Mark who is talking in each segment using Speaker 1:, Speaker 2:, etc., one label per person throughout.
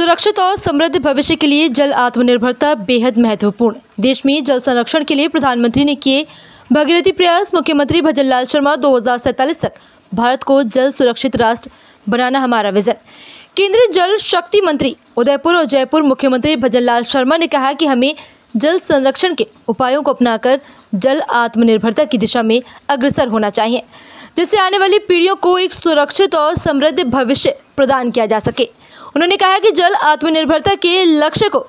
Speaker 1: सुरक्षित और समृद्ध भविष्य के लिए जल आत्मनिर्भरता बेहद महत्वपूर्ण। देश में जल संरक्षण के लिए प्रधानमंत्री ने किए भगीरथी प्रयास। मुख्यमंत्री भजनलाल शर्मा 2047 तक भारत को जल सुरक्षित राष्ट्र बनाना हमारा विजन। केंद्रीय जल शक्ति मंत्री उदयपुर और जयपुर मुख्यमंत्री भजनलाल शर्मा ने कहा कि हमें जल संरक्षण के उपायों को अपनाकर जल आत्मनिर्भरता की दिशा में अग्रसर होना चाहिए, जिससे आने वाली पीढ़ियों को एक सुरक्षित और समृद्ध भविष्य प्रदान किया जा सके। उन्होंने कहा कि जल आत्मनिर्भरता के लक्ष्य को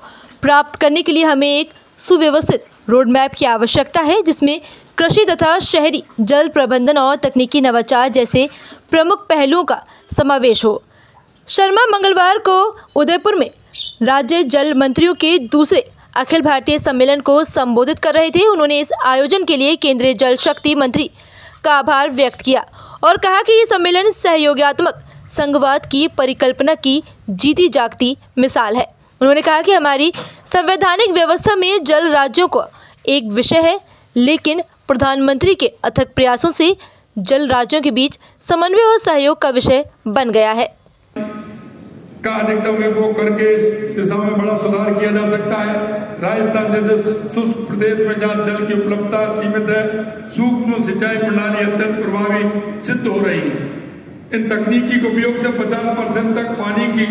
Speaker 1: प्राप्त करने के लिए हमें एक सुव्यवस्थित रोड मैप की आवश्यकता है, जिसमें कृषि तथा शहरी जल प्रबंधन और तकनीकी नवाचार जैसे प्रमुख पहलुओं का समावेश हो। शर्मा मंगलवार को उदयपुर में राज्य जल मंत्रियों के दूसरे अखिल भारतीय सम्मेलन को संबोधित कर रहे थे। उन्होंने इस आयोजन के लिए केंद्रीय जल शक्ति मंत्री का आभार व्यक्त किया और कहा कि ये सम्मेलन सहयोगात्मक संघवाद की परिकल्पना की जीती जागती मिसाल है। उन्होंने कहा कि हमारी संवैधानिक व्यवस्था में जल राज्यों को एक विषय है, लेकिन प्रधानमंत्री के अथक प्रयासों से जल राज्यों के बीच समन्वय और सहयोग का विषय बन गया है।
Speaker 2: का अधिकतम उपयोग करके इस दिशा में बड़ा सुधार किया जा सकता है। राजस्थान जैसे शुष्क प्रदेश में जहाँ जल की उपलब्धता सीमित है, सूक्ष्म सिंचाई प्रणाली अत्यंत प्रभावी सिद्ध हो रही है। इन तकनीकी के उपयोग से 50% तक पानी की